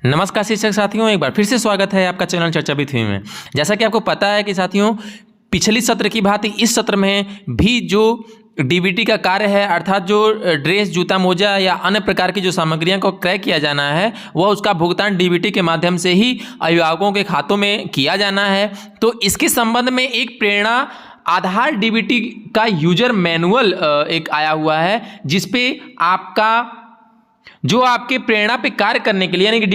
नमस्कार शिक्षक साथियों, एक बार फिर से स्वागत है आपका चैनल चर्चा विद थीम में। जैसा कि आपको पता है कि साथियों, पिछली सत्र की भांति इस सत्र में भी जो डीबीटी का कार्य है, अर्थात जो ड्रेस, जूता, मोजा या अन्य प्रकार की जो सामग्रियों को क्रय किया जाना है, वह उसका भुगतान डीबीटी के माध्यम से ही अभिभावकों के खातों में किया जाना है। तो इसके संबंध में एक प्रेरणा आधार डीबीटी का यूजर मैनुअल एक आया हुआ है, जिसपे आपका जो आपके प्रेरणा पे कार्य करने के लिए, यानी कि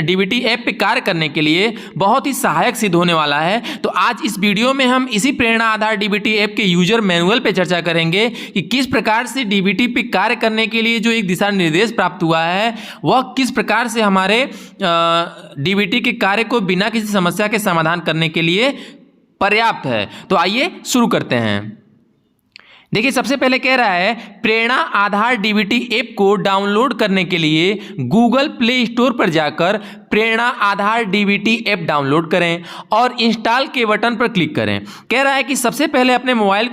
डीबीटी ऐप पे कार्य करने के लिए बहुत ही सहायक सिद्ध होने वाला है। तो आज इस वीडियो में हम इसी प्रेरणा आधार डीबीटी ऐप के यूजर मैनुअल पे चर्चा करेंगे कि किस प्रकार से डीबीटी पे कार्य करने के लिए जो एक दिशा निर्देश प्राप्त हुआ है, वह किस प्रकार से हमारे डीबीटी के कार्य को बिना किसी समस्या के समाधान करने के लिए पर्याप्त है। तो आइए शुरू करते हैं। देखिए, सबसे पहले कह रहा है प्रेरणा आधार डीबीटी ऐप को डाउनलोड करने के लिए गूगल प्ले स्टोर पर जाकर प्रेरणा आधार डीबीटी ऐप डाउनलोड करें और इंस्टॉल के बटन पर क्लिक करें। कह रहा है कि सबसे पहले अपने मोबाइल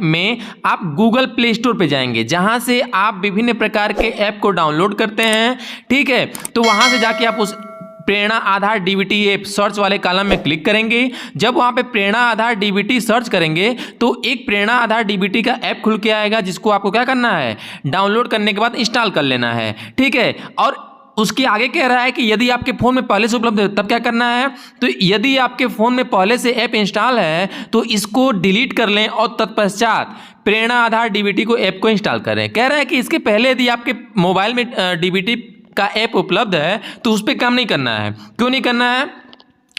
में आप गूगल प्ले स्टोर पर जाएंगे, जहां से आप विभिन्न प्रकार के ऐप को डाउनलोड करते हैं। ठीक है, तो वहां से जाके आप उस प्रेरणा आधार डीबीटी ऐप सर्च वाले कॉलम में क्लिक करेंगे। जब वहां पे प्रेरणा आधार डीबीटी सर्च करेंगे तो एक प्रेरणा आधार डीबीटी का ऐप खुल के आएगा, जिसको आपको क्या करना है, डाउनलोड करने के बाद इंस्टॉल कर लेना है। ठीक है, और उसके आगे कह रहा है कि यदि आपके फोन में पहले से उपलब्ध है तब क्या करना है। तो यदि आपके फोन में पहले से ऐप इंस्टॉल है तो इसको डिलीट कर लें और तत्पश्चात प्रेरणा आधार डीबीटी को ऐप को इंस्टॉल करें। कह रहा है कि इसके पहले यदि आपके मोबाइल में डीबीटी का ऐप उपलब्ध है तो उस पर काम नहीं करना है। क्यों नहीं करना है?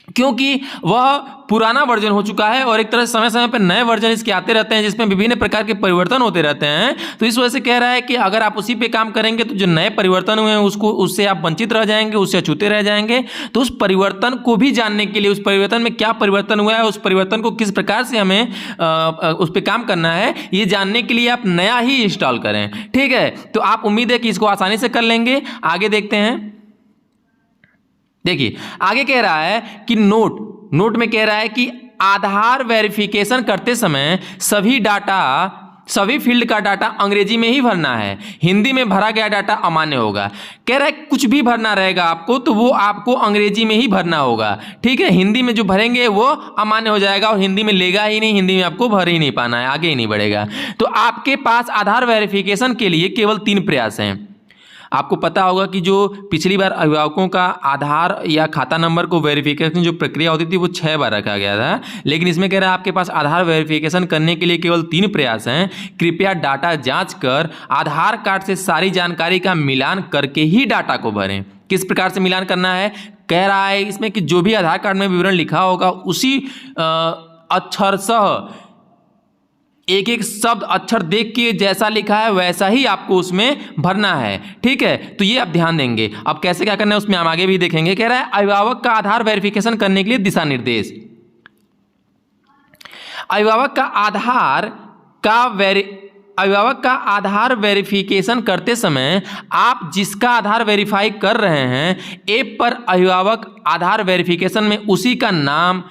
क्योंकि वह पुराना वर्जन हो चुका है और एक तरह से समय समय पर नए वर्जन इसके आते रहते हैं, जिसमें विभिन्न प्रकार के परिवर्तन होते रहते हैं। तो इस वजह से कह रहा है कि अगर आप उसी पे काम करेंगे तो जो नए परिवर्तन हुए हैं उससे आप वंचित रह जाएंगे, उससे अछूते रह जाएंगे। तो उस परिवर्तन को भी जानने के लिए, उस परिवर्तन में क्या परिवर्तन हुआ है, उस परिवर्तन को किस प्रकार से हमें उस पर काम करना है, ये जानने के लिए आप नया ही इंस्टॉल करें। ठीक है, तो आप उम्मीद है कि इसको आसानी से कर लेंगे। आगे देखते हैं। देखिए, आगे कह रहा है कि नोट में कह रहा है कि आधार वेरिफिकेशन करते समय सभी फील्ड का डाटा अंग्रेजी में ही भरना है। हिंदी में भरा गया डाटा अमान्य होगा। कह रहा है कुछ भी भरना रहेगा आपको तो वो आपको अंग्रेजी में ही भरना होगा। ठीक है, हिंदी में जो भरेंगे वो अमान्य हो जाएगा और हिंदी में लेगा ही नहीं, हिंदी में आपको भर ही नहीं पाना है, आगे ही नहीं बढ़ेगा। तो आपके पास आधार वेरिफिकेशन के लिए केवल 3 प्रयास हैं। आपको पता होगा कि जो पिछली बार अभिभावकों का आधार या खाता नंबर को वेरिफिकेशन जो प्रक्रिया होती थी वो 6 बार रखा गया था, लेकिन इसमें कह रहा है आपके पास आधार वेरिफिकेशन करने के लिए केवल 3 प्रयास हैं। कृपया डाटा जांच कर आधार कार्ड से सारी जानकारी का मिलान करके ही डाटा को भरें। किस प्रकार से मिलान करना है? कह रहा है इसमें कि जो भी आधार कार्ड में विवरण लिखा होगा उसी अक्षरशः एक एक शब्द अक्षर देख के जैसा लिखा है वैसा ही आपको उसमें भरना है। ठीक है, तो ये आप ध्यान देंगे। अब कैसे क्या करना है उसमें हम आगे भी देखेंगे। कह रहा है अभिभावक का आधार वेरिफिकेशन करने के लिए दिशा निर्देश। अभिभावक का आधार वेरिफिकेशन करते समय आप जिसका आधार वेरीफाई कर रहे हैं, ऐप पर अभिभावक आधार वेरिफिकेशन में उसी का नाम,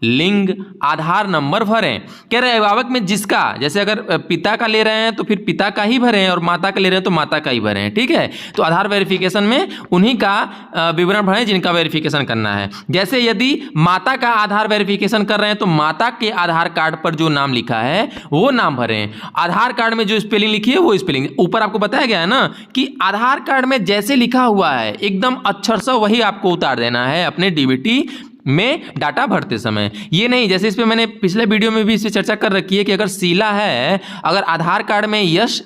लिंग, आधार नंबर भरें। कह रहे अभिभावक में जिसका, जैसे अगर पिता का ले रहे हैं तो फिर पिता का ही भरें और माता का ले रहे हैं तो माता का ही भरें। ठीक है, तो आधार वेरिफिकेशन में उन्हीं का विवरण भरें जिनका वेरिफिकेशन करना है। जैसे यदि माता का आधार वेरिफिकेशन कर रहे हैं तो माता के आधार कार्ड पर जो नाम लिखा है वो नाम भरें। आधार कार्ड में जो स्पेलिंग लिखी है वो स्पेलिंग, ऊपर आपको बताया गया है ना कि आधार कार्ड में जैसे लिखा हुआ है एकदम अक्षरशः वही आपको उतार देना है अपने डीबीटी में डाटा भरते समय। ये नहीं, जैसे इस पे मैंने पिछले वीडियो में भी इस पे चर्चा कर रखी है कि अगर शीला है, अगर आधार कार्ड में YEL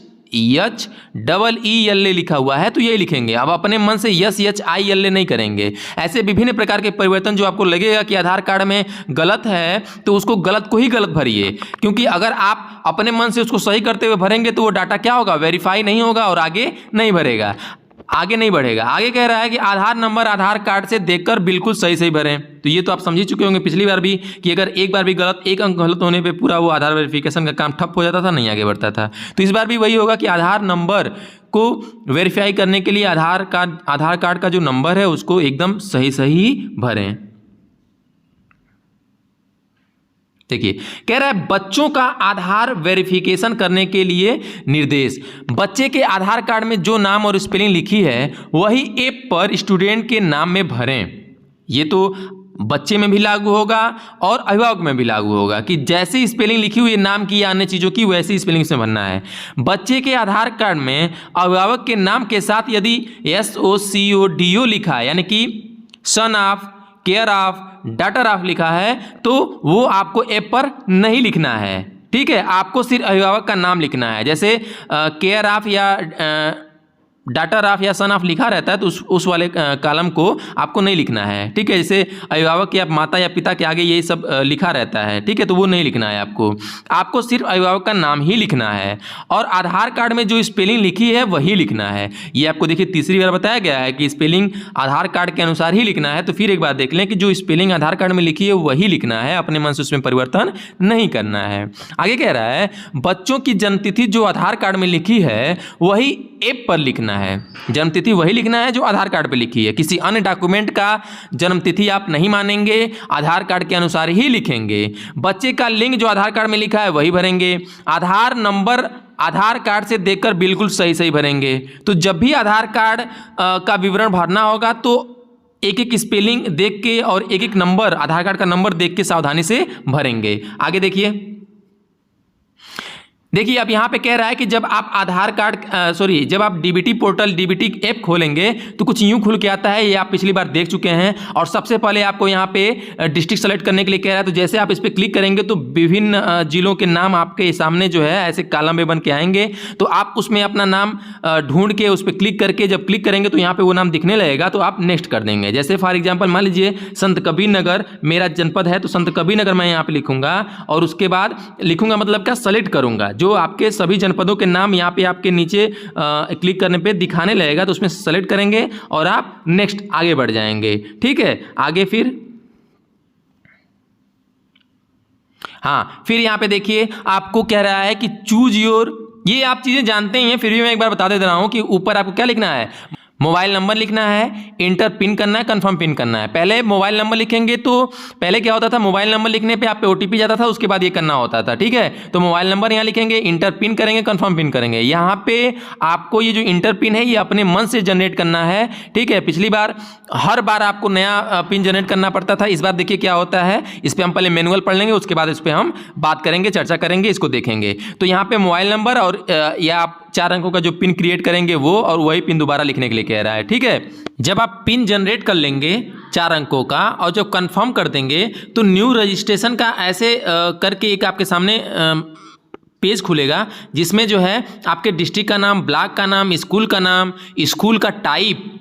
लिखा हुआ है तो ये लिखेंगे। अब अपने मन से YHIL नहीं करेंगे। ऐसे विभिन्न प्रकार के परिवर्तन जो आपको लगेगा कि आधार कार्ड में गलत है तो उसको गलत को ही गलत भरिए, क्योंकि अगर आप अपने मन से उसको सही करते हुए भरेंगे तो वो डाटा क्या होगा, वेरीफाई नहीं होगा और आगे नहीं भरेगा, आगे नहीं बढ़ेगा। आगे कह रहा है कि आधार नंबर आधार कार्ड से देखकर बिल्कुल सही भरें। तो ये तो आप समझ ही चुके होंगे पिछली बार भी कि अगर एक बार भी गलत, एक अंक गलत होने पे पूरा वो आधार वेरिफिकेशन का काम ठप हो जाता था, नहीं आगे बढ़ता था। तो इस बार भी वही होगा कि आधार नंबर को वेरीफाई करने के लिए आधार कार्ड का जो नंबर है उसको एकदम सही भरें। देखिए कह रहा है बच्चों का आधार वेरिफिकेशन करने के लिए निर्देश। बच्चे के आधार कार्ड में जो नाम और स्पेलिंग लिखी है वही ऐप पर स्टूडेंट के नाम में भरें। ये तो बच्चे में भी लागू होगा और अभिभावक में भी लागू होगा कि जैसी स्पेलिंग लिखी हुई है नाम की या अन्य चीज़ों की वैसी स्पेलिंग से भरना है। बच्चे के आधार कार्ड में अभिभावक के नाम के साथ यदि SOCODO लिखा है यानी कि son of, care of, daughter of लिखा है तो वो आपको ऐप पर नहीं लिखना है। ठीक है, आपको सिर्फ अभिभावक का नाम लिखना है। जैसे केयर ऑफ या डॉटर ऑफ या सन ऑफ लिखा रहता है तो उस वाले कॉलम को आपको नहीं लिखना है। ठीक है, जैसे अभिभावक या माता या पिता के आगे ये सब लिखा रहता है, ठीक है, तो वो नहीं लिखना है आपको सिर्फ अभिभावक का नाम ही लिखना है और आधार कार्ड में जो स्पेलिंग लिखी है वही लिखना है। ये आपको देखिए तीसरी बार बताया गया है कि स्पेलिंग आधार कार्ड के अनुसार ही लिखना है। तो फिर एक बार देख लें कि जो स्पेलिंग आधार कार्ड में लिखी है वही लिखना है, अपने मन से उसमें परिवर्तन नहीं करना है। आगे कह रहा है बच्चों की जन्मतिथि जो आधार कार्ड में लिखी है वही ऐप पर लिखना है। जन्मतिथि वही लिखना है जो आधार कार्ड पे लिखी है। किसी अन्य डॉक्यूमेंट का जन्मतिथि आप नहीं मानेंगे, आधार कार्ड के अनुसार ही लिखेंगे। बच्चे का लिंग जो आधार कार्ड में लिखा है वही भरेंगे। आधार नंबर आधार कार्ड से देखकर बिल्कुल सही सही भरेंगे। तो जब भी आधार कार्ड का विवरण भरना होगा तो एक एक स्पेलिंग देख के और एक एक नंबर आधार कार्ड का नंबर देख के सावधानी से भरेंगे। आगे देखिए अब यहाँ पे कह रहा है कि जब आप आधार कार्ड जब आप डीबीटी पोर्टल डीबीटी ऐप खोलेंगे तो कुछ यूं खुल के आता है। ये आप पिछली बार देख चुके हैं। और सबसे पहले आपको यहाँ पे डिस्ट्रिक्ट सेलेक्ट करने के लिए कह रहा है। तो जैसे आप इस पर क्लिक करेंगे तो विभिन्न जिलों के नाम आपके सामने जो है ऐसे कॉलम में बन के आएंगे। तो आप उसमें अपना नाम ढूंढ के उस पर क्लिक करके जब क्लिक करेंगे तो यहाँ पे वो नाम दिखने लगेगा तो आप नेक्स्ट कर देंगे। जैसे फॉर एग्जाम्पल मान लीजिए संत कबीर नगर मेरा जनपद है तो संत कबीर नगर मैं यहाँ पे लिखूंगा और उसके बाद लिखूंगा मतलब क्या सेलेक्ट करूंगा जो आपके सभी जनपदों के नाम यहाँ पे आपके नीचे क्लिक करने पे दिखाने लगेगा तो उसमें सेलेक्ट करेंगे और आप नेक्स्ट आगे बढ़ जाएंगे। ठीक है, आगे फिर यहाँ पे देखिए आपको कह रहा है कि चूज योर, ये आप चीजें जानते ही हैं फिर भी मैं एक बार बता दे रहा हूं कि ऊपर आपको क्या लिखना है, मोबाइल नंबर लिखना है, इंटर पिन करना है, कंफर्म पिन करना है। पहले मोबाइल नंबर लिखेंगे तो पहले क्या होता था, मोबाइल नंबर लिखने पे आप पे ओटीपी जाता था, उसके बाद ये करना होता था। ठीक है, तो मोबाइल नंबर यहाँ लिखेंगे, इंटर पिन करेंगे, कंफर्म पिन करेंगे। यहाँ पे आपको ये जो इंटर पिन है ये अपने मन से जनरेट करना है। ठीक है, पिछली बार हर बार आपको नया पिन जनरेट करना पड़ता था। इस बार देखिए क्या होता है, इस पर हम पहले मैनुअल पढ़ लेंगे, उसके बाद इस पर हम बात करेंगे, चर्चा करेंगे, इसको देखेंगे। तो यहाँ पे मोबाइल नंबर और या आप 4 अंकों का जो पिन क्रिएट करेंगे वो और वही पिन दोबारा लिखने के लिए कह रहा है। ठीक है, जब आप पिन जनरेट कर लेंगे 4 अंकों का और जब कंफर्म कर देंगे तो न्यू रजिस्ट्रेशन का ऐसे करके एक आपके सामने पेज खुलेगा जिसमें जो है आपके डिस्ट्रिक्ट का नाम, ब्लॉक का नाम, स्कूल का नाम, स्कूल का टाइप,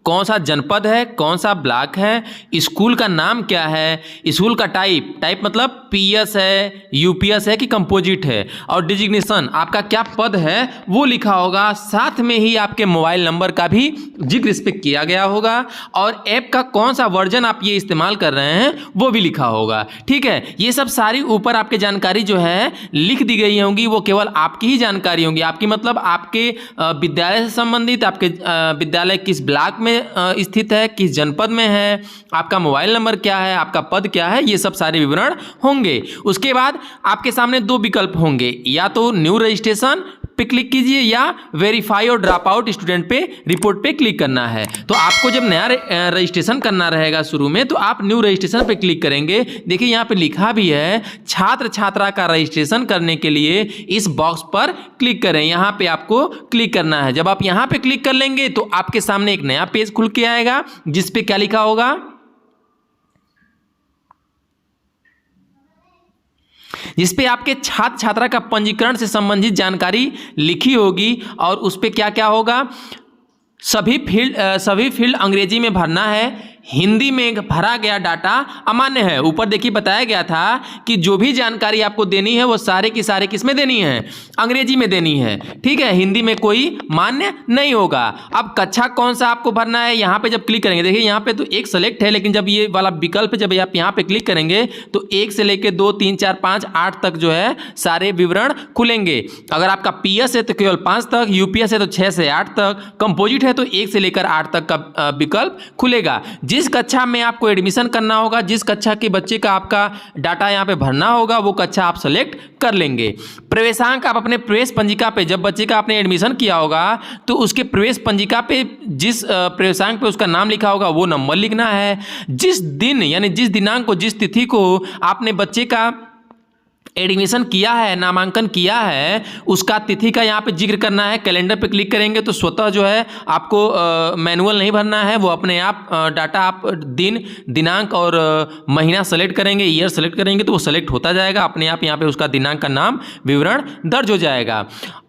कौन सा जनपद है, कौन सा ब्लॉक है, स्कूल का नाम क्या है, स्कूल का टाइप मतलब पीएस है, यूपीएस है कि कंपोजिट है, और डिजिग्नेशन आपका क्या पद है वो लिखा होगा। साथ में ही आपके मोबाइल नंबर का भी जिक्र इस पे किया गया होगा और ऐप का कौन सा वर्जन आप ये इस्तेमाल कर रहे हैं वो भी लिखा होगा। ठीक है, ये सब सारी ऊपर आपके जानकारी जो है लिख दी गई होंगी, वो केवल आपकी ही जानकारी होंगी। आपकी मतलब आपके विद्यालय से संबंधित, आपके विद्यालय किस ब्लॉक में स्थित है, किस जनपद में है, आपका मोबाइल नंबर क्या है, आपका पद क्या है, ये सब सारे विवरण होंगे। उसके बाद आपके सामने 2 विकल्प होंगे, या तो न्यू रजिस्ट्रेशन पे क्लिक कीजिए या वेरीफाई और ड्रॉप आउट स्टूडेंट पे रिपोर्ट पे क्लिक करना है। तो आपको जब नया रजिस्ट्रेशन करना रहेगा शुरू में तो आप न्यू रजिस्ट्रेशन पे क्लिक करेंगे। देखिए यहाँ पे लिखा भी है छात्र छात्रा का रजिस्ट्रेशन करने के लिए इस बॉक्स पर क्लिक करें, यहाँ पे आपको क्लिक करना है। जब आप यहाँ पे क्लिक कर लेंगे तो आपके सामने एक नया पेज खुल के आएगा जिसपे क्या लिखा होगा, जिसपे आपके छात्र छात्रा का पंजीकरण से संबंधित जानकारी लिखी होगी और उस पे क्या क्या होगा, सभी फील्ड अंग्रेजी में भरना है, हिंदी में भरा गया डाटा अमान्य है। ऊपर देखिए बताया गया था कि जो भी जानकारी आपको देनी है वो सारे की सारे किस में देनी है, अंग्रेजी में देनी है। ठीक है, हिंदी में कोई मान्य नहीं होगा। अब कक्षा कौन सा आपको भरना है, यहाँ पे जब क्लिक करेंगे, देखिए यहाँ पे तो एक सेलेक्ट है, लेकिन जब ये वाला विकल्प जब आप यहाँ पे क्लिक करेंगे तो 1 से लेकर 2, 3, 4, 5, 8 तक जो है सारे विवरण खुलेंगे। अगर आपका पीएस है तो केवल 5 तक, यूपीएस है तो 6 से 8 तक, कंपोजिट है तो 1 से लेकर 8 तक का विकल्प खुलेगा। जिस कक्षा में आपको एडमिशन करना होगा, जिस कक्षा के बच्चे का आपका डाटा यहाँ पे भरना होगा, वो कक्षा आप सेलेक्ट कर लेंगे। प्रवेशांक आप अपने प्रवेश पंजिका पे, जब बच्चे का आपने एडमिशन किया होगा तो उसके प्रवेश पंजिका पे जिस प्रवेशांक पे उसका नाम लिखा होगा वो नंबर लिखना है। जिस दिन यानी जिस दिनांक को, जिस तिथि को आपने बच्चे का एडमिशन किया है, नामांकन किया है, उसका तिथि का यहाँ पे जिक्र करना है। कैलेंडर पे क्लिक करेंगे तो स्वतः जो है आपको मैनुअल नहीं भरना है, वो अपने आप डाटा आप दिन, दिनांक और महीना सेलेक्ट करेंगे, ईयर सेलेक्ट करेंगे तो वो सेलेक्ट होता जाएगा अपने आप। यहाँ पे उसका दिनांक का नाम, विवरण दर्ज हो जाएगा।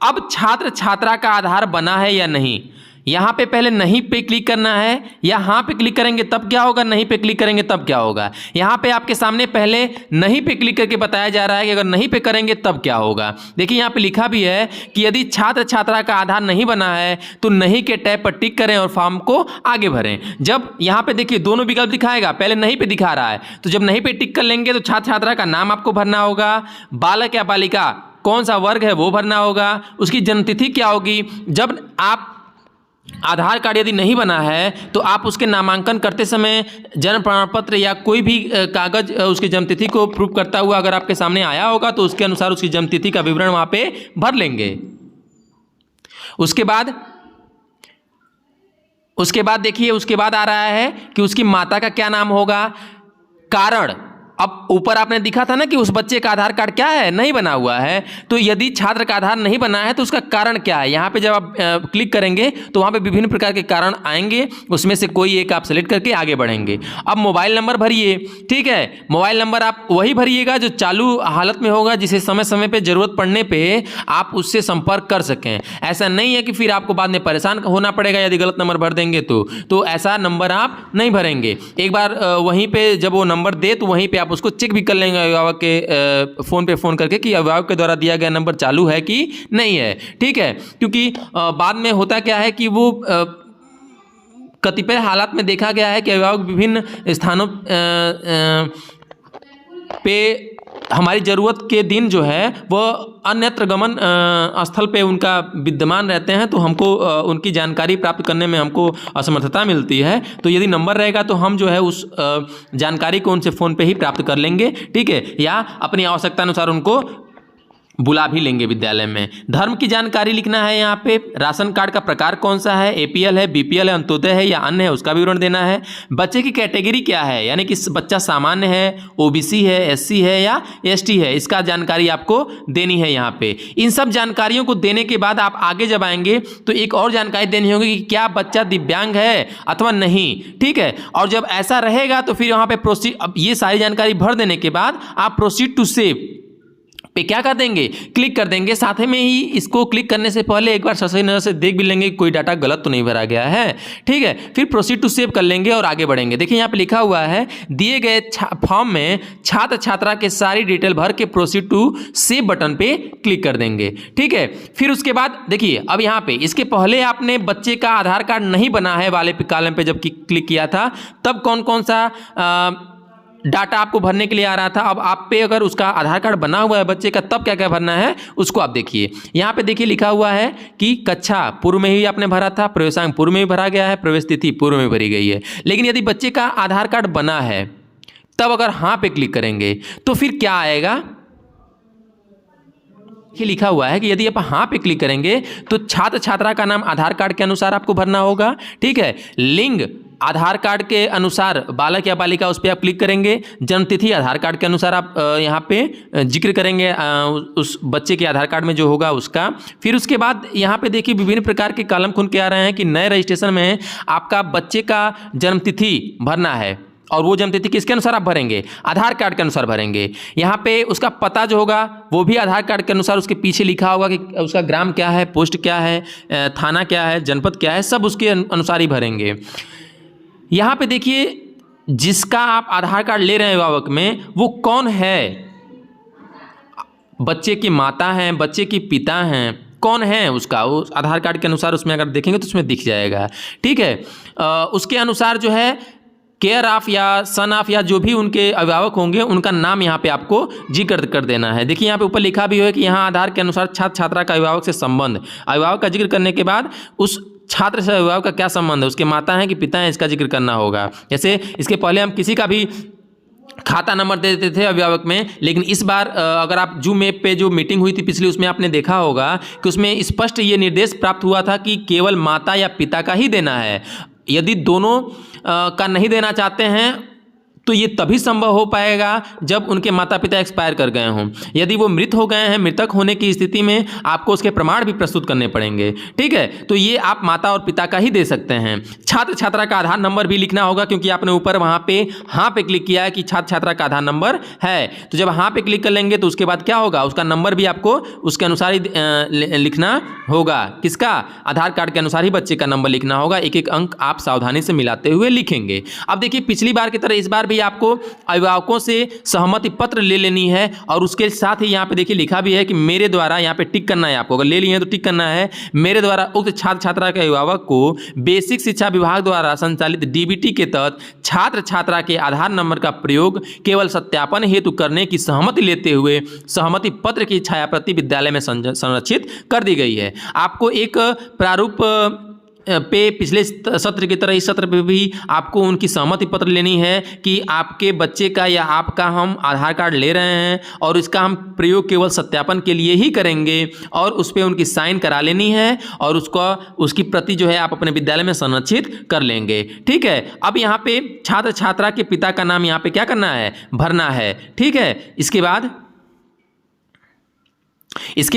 अब छात्र छात्रा का आधार बना है या नहीं, यहाँ पे पहले नहीं पे क्लिक करना है, यहाँ पे क्लिक करेंगे तब क्या होगा, नहीं पे क्लिक करेंगे तब क्या होगा। यहाँ पे आपके सामने पहले नहीं पे क्लिक करके बताया जा रहा है कि अगर नहीं पे करेंगे तब क्या होगा। देखिए यहाँ पे लिखा भी है कि यदि छात्र छात्रा का आधार नहीं बना है तो नहीं के टैब पर टिक करें और फॉर्म को आगे भरें। जब यहाँ पे देखिए दोनों विकल्प दिखाएगा, पहले नहीं पे दिखा रहा है तो जब नहीं पे टिक कर लेंगे तो छात्र छात्रा का नाम आपको भरना होगा, बालक या बालिका कौन सा वर्ग है वो भरना होगा, उसकी जन्मतिथि क्या होगी। जब आप आधार कार्ड यदि नहीं बना है तो आप उसके नामांकन करते समय जन्म प्रमाण पत्र या कोई भी कागज उसकी जन्मतिथि को प्रूफ करता हुआ अगर आपके सामने आया होगा तो उसके अनुसार उसकी जन्मतिथि का विवरण वहाँ पे भर लेंगे। उसके बाद देखिए, उसके बाद आ रहा है कि उसकी माता का क्या नाम होगा। कारण, अब ऊपर आपने दिखा था ना कि उस बच्चे का आधार कार्ड क्या है, नहीं बना हुआ है, तो यदि छात्र का आधार नहीं बना है तो उसका कारण क्या है। यहाँ पे जब आप क्लिक करेंगे तो वहाँ पे विभिन्न प्रकार के कारण आएंगे, उसमें से कोई एक आप सेलेक्ट करके आगे बढ़ेंगे। अब मोबाइल नंबर भरिए, ठीक है, मोबाइल नंबर आप वही भरिएगा जो चालू हालत में होगा, जिसे समय समय पर जरूरत पड़ने पर आप उससे संपर्क कर सकें। ऐसा नहीं है कि फिर आपको बाद में परेशान होना पड़ेगा यदि गलत नंबर भर देंगे तो ऐसा नंबर आप नहीं भरेंगे। एक बार वहीं पर जब वो नंबर दे तो वहीं पर आप उसको चेक भी कर लेंगे अभिभावक के फोन पे फोन करके कि अभिभावक के द्वारा दिया गया नंबर चालू है कि नहीं है, ठीक है। क्योंकि बाद में होता क्या है कि वो कतिपय हालात में देखा गया है कि अभिभावक विभिन्न स्थानों पे हमारी ज़रूरत के दिन जो है वह अन्यत्र गमन स्थल पे उनका विद्यमान रहते हैं, तो हमको उनकी जानकारी प्राप्त करने में हमको असमर्थता मिलती है। तो यदि नंबर रहेगा तो हम जो है उस जानकारी को उनसे फ़ोन पे ही प्राप्त कर लेंगे, ठीक है, या अपनी आवश्यकता अनुसार उनको बुला भी लेंगे विद्यालय में। धर्म की जानकारी लिखना है यहाँ पे, राशन कार्ड का प्रकार कौन सा है, एपीएल है, बीपीएल है, अंत्योदय है या अन्य है, उसका विवरण देना है। बच्चे की कैटेगरी क्या है, यानी कि बच्चा सामान्य है, ओबीसी है, एससी है या एसटी है, इसका जानकारी आपको देनी है यहाँ पे। इन सब जानकारियों को देने के बाद आप आगे जब आएंगे तो एक और जानकारी देनी होगी कि क्या बच्चा दिव्यांग है अथवा नहीं, ठीक है। और जब ऐसा रहेगा तो फिर यहाँ पे प्रोसीड, अब ये सारी जानकारी भर देने के बाद आप प्रोसीड टू सेव पे क्या कर देंगे, क्लिक कर देंगे। साथ में ही इसको क्लिक करने से पहले एक बार सही नज़र से देख भी लेंगे कि कोई डाटा गलत तो नहीं भरा गया है, ठीक है। फिर प्रोसीड टू सेव कर लेंगे और आगे बढ़ेंगे। देखिए यहाँ पे लिखा हुआ है दिए गए फॉर्म में छात्र छात्रा के सारी डिटेल भर के प्रोसीड टू सेव बटन पे क्लिक कर देंगे, ठीक है। फिर उसके बाद देखिए अब यहाँ पे इसके पहले आपने बच्चे का आधार कार्ड नहीं बना है वाले कॉलम पे जब क्लिक किया था तब कौन कौन सा डाटा आपको भरने के लिए आ रहा था। अब आप पे अगर उसका आधार कार्ड बना हुआ है बच्चे का तब क्या क्या भरना है उसको आप देखिए। यहाँ पे देखिए लिखा हुआ है कि कक्षा पूर्व में ही आपने भरा था, प्रवेशांक पूर्व में ही भरा गया है, प्रवेश तिथि पूर्व में भरी गई है। लेकिन यदि बच्चे का आधार कार्ड बना है तब अगर हाँ पे क्लिक करेंगे तो फिर क्या आएगा, ये लिखा हुआ है कि यदि आप हाँ पे क्लिक करेंगे तो छात्र छात्रा का नाम आधार कार्ड के अनुसार आपको भरना होगा, ठीक है। लिंग आधार कार्ड के अनुसार बालक या बालिका, उस पर आप क्लिक करेंगे। जन्मतिथि आधार कार्ड के अनुसार आप यहाँ पे जिक्र करेंगे उस बच्चे के आधार कार्ड में जो होगा उसका। फिर उसके बाद यहाँ पे देखिए विभिन्न प्रकार के कॉलम खुल के आ रहे हैं कि नए रजिस्ट्रेशन में आपका बच्चे का जन्मतिथि भरना है और वो जन्मतिथि किसके अनुसार आप भरेंगे, आधार कार्ड के अनुसार भरेंगे। यहाँ पे उसका पता जो होगा वो भी आधार कार्ड के अनुसार, उसके पीछे लिखा होगा कि उसका ग्राम क्या है, पोस्ट क्या है, थाना क्या है, जनपद क्या है, सब उसके अनुसार ही भरेंगे। यहाँ पे देखिए जिसका आप आधार कार्ड ले रहे हैं अभिभावक में वो कौन है, बच्चे की माता हैं, बच्चे की पिता हैं, कौन है उसका, वो आधार कार्ड के अनुसार उसमें अगर देखेंगे तो उसमें दिख जाएगा, ठीक है। उसके अनुसार जो है केयर ऑफ या सन ऑफ या जो भी उनके अभिभावक होंगे उनका नाम यहाँ पे आपको जिक्र कर देना है। देखिए यहाँ पे ऊपर लिखा भी है कि यहाँ आधार के अनुसार छात्र छात्रा का अभिभावक से संबंध, अभिभावक का जिक्र करने के बाद उस छात्र से अभिभावक का क्या संबंध है, उसके माता हैं कि पिता हैं, इसका जिक्र करना होगा। जैसे इसके पहले हम किसी का भी खाता नंबर दे देते थे अभिभावक में, लेकिन इस बार अगर आप जूम ऐप पे जो मीटिंग हुई थी पिछली, उसमें आपने देखा होगा कि उसमें स्पष्ट ये निर्देश प्राप्त हुआ था कि केवल माता या पिता का ही देना है। यदि दोनों का नहीं देना चाहते हैं तो ये तभी संभव हो पाएगा जब उनके माता पिता एक्सपायर कर गए हों। यदि वो मृत हो गए हैं, मृतक होने की स्थिति में आपको उसके प्रमाण भी प्रस्तुत करने पड़ेंगे। ठीक है, तो ये आप माता और पिता का ही दे सकते हैं। छात्र छात्रा का आधार नंबर भी लिखना होगा, क्योंकि आपने ऊपर वहाँ पे हाँ पे क्लिक किया है कि छात्र छात्रा का आधार नंबर है। तो जब हाँ पे क्लिक कर लेंगे तो उसके बाद क्या होगा, उसका नंबर भी आपको उसके अनुसार ही लिखना होगा। किसका, आधार कार्ड के अनुसार ही बच्चे का नंबर लिखना होगा। एक एक अंक आप सावधानी से मिलाते हुए लिखेंगे। अब देखिए, पिछली बार की तरह इस बार भी आपको अभिभावकों से सहमति पत्र ले लेनी है, और उसके साथ ही यहाँ पे देखिए लिखा भी है कि मेरे द्वारा, यहाँ पे टिक करना है आपको, अगर ले लिए तो टिक करना है, मेरे द्वारा उक्त छात्र छात्रा के अभिभावक को बेसिक शिक्षा विभाग द्वारा संचालित डीबीटी के तहत छात्र छात्रा के आधार नंबर का प्रयोग केवल सत्यापन हेतु करने की सहमति लेते हुए सहमति पत्र की छायाप्रति विद्यालय में संरक्षित कर दी गई है। आपको एक प्रारूप पे पिछले सत्र की तरह इस सत्र पे भी आपको उनकी सहमति पत्र लेनी है कि आपके बच्चे का या आपका हम आधार कार्ड ले रहे हैं और इसका हम प्रयोग केवल सत्यापन के लिए ही करेंगे, और उस पर उनकी साइन करा लेनी है और उसकी प्रति जो है आप अपने विद्यालय में संरक्षित कर लेंगे। ठीक है, अब यहाँ पे छात्र छात्रा के पिता का नाम यहाँ पे क्या करना है, भरना है। ठीक है, इसके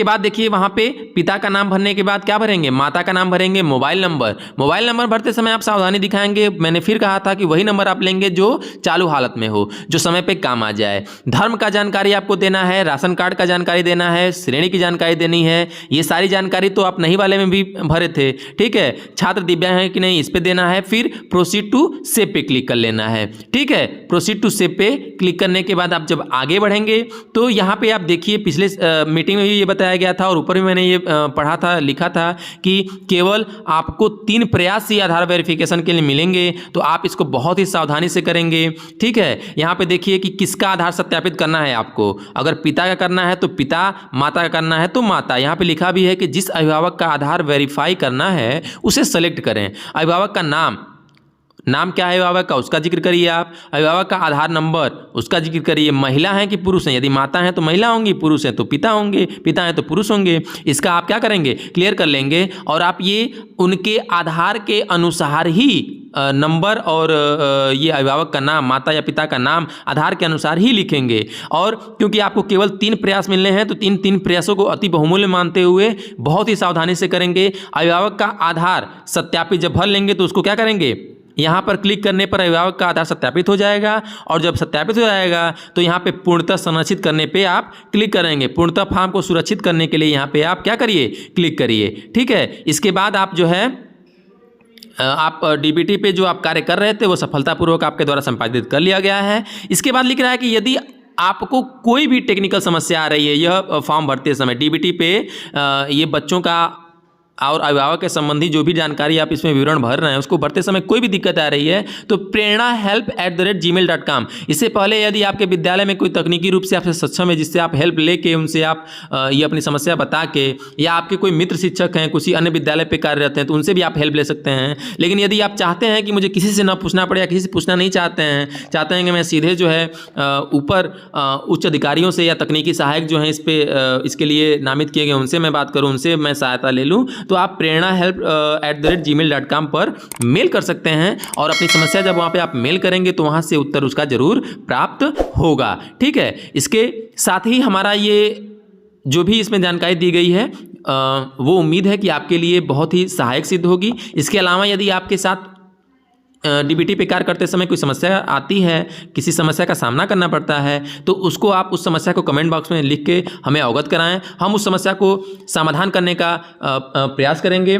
बाद देखिए वहाँ पे पिता का नाम भरने के बाद क्या भरेंगे, माता का नाम भरेंगे, मोबाइल नंबर भरते समय आप सावधानी दिखाएंगे। मैंने फिर कहा था कि वही नंबर आप लेंगे जो चालू हालत में हो, जो समय पे काम आ जाए। धर्म का जानकारी आपको देना है, राशन कार्ड का जानकारी देना है, श्रेणी की जानकारी देनी है। ये सारी जानकारी तो आप नहीं वाले में भी भरे थे। ठीक है, छात्र दिव्यांग है कि नहीं, इस पर देना है। फिर प्रोसीड टू सेव पे क्लिक कर लेना है। ठीक है, प्रोसीड टू सेव पे क्लिक करने के बाद आप जब आगे बढ़ेंगे तो यहाँ पे आप देखिए पिछले मीटिंग में ये बताया गया था और ऊपर भी मैंने ये पढ़ा था, लिखा था कि केवल आपको 3 प्रयास ही आधार वेरिफिकेशन के लिए मिलेंगे, तो आप इसको बहुत ही सावधानी से करेंगे। ठीक है, यहाँ पे देखिए कि किसका आधार सत्यापित करना है आपको। अगर पिता का करना है तो पिता, माता का करना है तो माता। यहाँ पे लिखा भी है कि जिस अभिभावक का आधार वेरीफाई करना है उसे सेलेक्ट करें। अभिभावक का नाम क्या है अभिभावक का, उसका जिक्र करिए आप। अभिभावक का आधार नंबर, उसका जिक्र करिए। महिला हैं कि पुरुष हैं, यदि माता हैं तो महिला होंगी, पुरुष हैं तो पिता होंगे, पिता हैं तो पुरुष होंगे। इसका आप क्या करेंगे, क्लियर कर लेंगे। और आप ये उनके आधार के अनुसार ही नंबर और ये अभिभावक का नाम, माता या पिता का नाम आधार के अनुसार ही लिखेंगे। और क्योंकि आपको केवल 3 प्रयास मिलने हैं तो 3 प्रयासों को अति बहुमूल्य मानते हुए बहुत ही सावधानी से करेंगे। अभिभावक का आधार सत्यापित जब भर लेंगे तो उसको क्या करेंगे, यहाँ पर क्लिक करने पर अभिभावक का आधार सत्यापित हो जाएगा, और जब सत्यापित हो जाएगा तो यहाँ पे पूर्णतः संरक्षित करने पे आप क्लिक करेंगे। पूर्णतः फॉर्म को सुरक्षित करने के लिए यहाँ पे आप क्या करिए, क्लिक करिए। ठीक है, इसके बाद आप जो है आप डीबीटी पे जो आप कार्य कर रहे थे वो सफलतापूर्वक आपके द्वारा संपादित कर लिया गया है। इसके बाद लिख रहा है कि यदि आपको कोई भी टेक्निकल समस्या आ रही है यह फॉर्म भरते समय, डीबीटी पे ये बच्चों का और अभिभावक के संबंधी जो भी जानकारी आप इसमें विवरण भर रहे हैं उसको भरते समय कोई भी दिक्कत आ रही है तो prernahelp@gmail.com। इससे पहले यदि आपके विद्यालय में कोई तकनीकी रूप से आपसे सक्षम है जिससे आप हेल्प लेके उनसे आप ये अपनी समस्या बता के, या आपके कोई मित्र शिक्षक हैं किसी अन्य विद्यालय पे कार्यरत हैं तो उनसे भी आप हेल्प ले सकते हैं। लेकिन यदि आप चाहते हैं कि मुझे किसी से ना पूछना पड़े या किसी से पूछना नहीं चाहते हैं कि मैं सीधे जो है ऊपर उच्च अधिकारियों से या तकनीकी सहायक जो हैं इसके लिए नामित किए गए उनसे मैं बात करूँ, उनसे मैं सहायता ले लूँ, तो आप prernahelp@gmail.com पर मेल कर सकते हैं। और अपनी समस्या जब वहाँ पे आप मेल करेंगे तो वहाँ से उत्तर उसका जरूर प्राप्त होगा। ठीक है, इसके साथ ही हमारा ये जो भी इसमें जानकारी दी गई है वो उम्मीद है कि आपके लिए बहुत ही सहायक सिद्ध होगी। इसके अलावा यदि आपके साथ डीबीटी पे कार्य करते समय कोई समस्या आती है, किसी समस्या का सामना करना पड़ता है, तो उसको आप उस समस्या को कमेंट बॉक्स में लिख के हमें अवगत कराएं। हम उस समस्या को समाधान करने का प्रयास करेंगे।